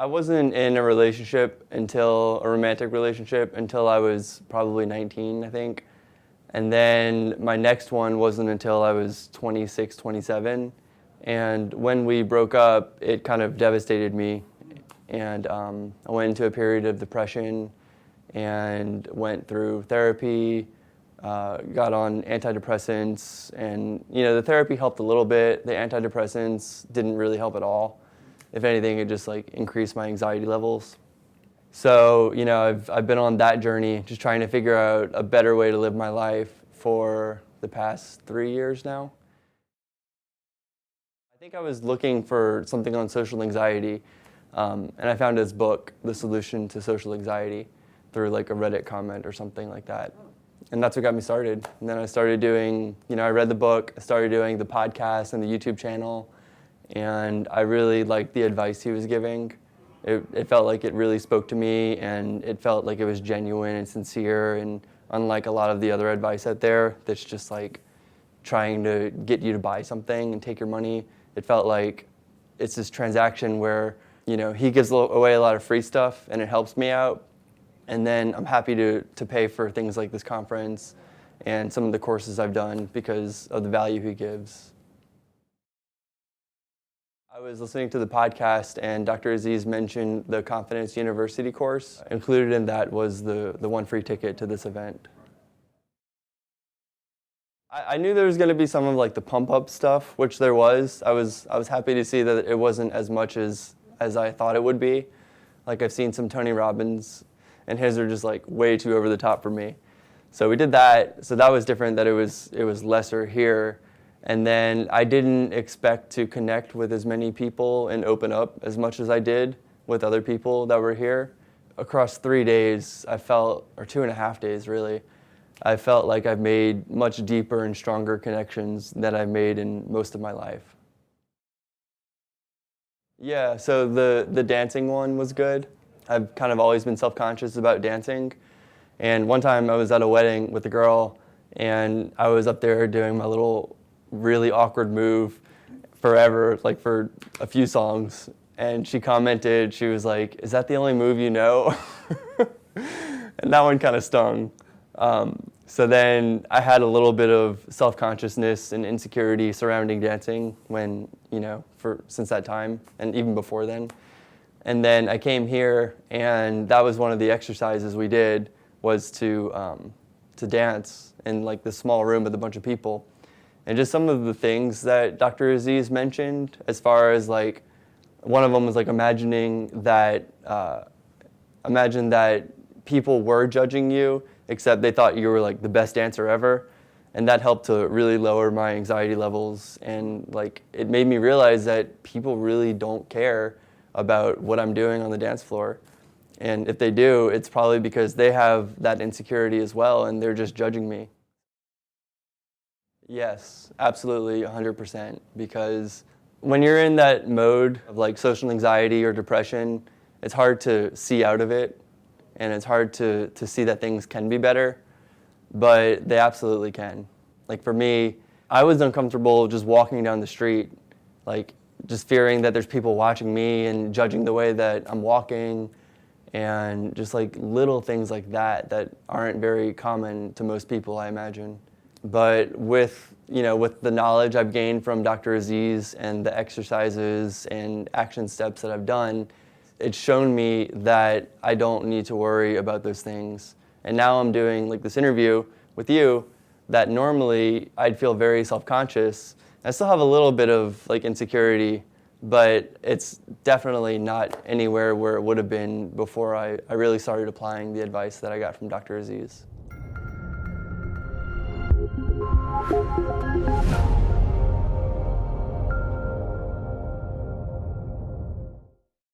I wasn't in a relationship a romantic relationship until I was probably 19, I think. And then my next one wasn't until I was 26, 27. And when we broke up, it kind of devastated me. And I went into a period of depression and went through therapy, got on antidepressants, and the therapy helped a little bit. The antidepressants didn't really help at all. If anything, it just increased my anxiety levels. So, I've been on that journey, just trying to figure out a better way to live my life for the past 3 years now. I think I was looking for something on social anxiety, and I found this book, The Solution to Social Anxiety, through a Reddit comment or something like that. And that's what got me started. And then I started doing, I read the book, I started doing the podcast and the YouTube channel, and I really liked the advice he was giving. It felt like it really spoke to me, and it felt like it was genuine and sincere, and unlike a lot of the other advice out there that's just trying to get you to buy something and take your money, it felt like it's this transaction where, he gives away a lot of free stuff and it helps me out, and then I'm happy to pay for things like this conference and some of the courses I've done because of the value he gives. I was listening to the podcast, and Dr. Aziz mentioned the Confidence University course. Included in that was the one free ticket to this event. I knew there was going to be some of the pump-up stuff, which there was. I was happy to see that it wasn't as much as I thought it would be. I've seen some Tony Robbins, and his are just way too over the top for me. So we did that. So that was different, that it was lesser here. And then I didn't expect to connect with as many people and open up as much as I did with other people that were here. Across 3 days, I felt, or 2.5 days really, I felt like I've made much deeper and stronger connections than I've made in most of my life. Yeah, so the dancing one was good. I've kind of always been self-conscious about dancing. And one time I was at a wedding with a girl, and I was up there doing my little really awkward move forever, for a few songs. And she commented, she was like, "Is that the only move you know?" And that one kind of stung. So then I had a little bit of self-consciousness and insecurity surrounding dancing when, since that time, and even before then. And then I came here, and that was one of the exercises we did, was to dance in this small room with a bunch of people. And just some of the things that Dr. Aziz mentioned, as far as one of them was imagine that people were judging you, except they thought you were the best dancer ever. And that helped to really lower my anxiety levels. And it made me realize that people really don't care about what I'm doing on the dance floor. And if they do, it's probably because they have that insecurity as well, and they're just judging me. Yes, absolutely, 100%. Because when you're in that mode of social anxiety or depression, it's hard to see out of it, and it's hard to see that things can be better, but they absolutely can. For me, I was uncomfortable just walking down the street, just fearing that there's people watching me and judging the way that I'm walking, and just little things like that aren't very common to most people, I imagine. But with the knowledge I've gained from Dr. Aziz and the exercises and action steps that I've done, it's shown me that I don't need to worry about those things. And now I'm doing this interview with you that normally I'd feel very self-conscious. I still have a little bit of insecurity, but it's definitely not anywhere where it would have been before I really started applying the advice that I got from Dr. Aziz.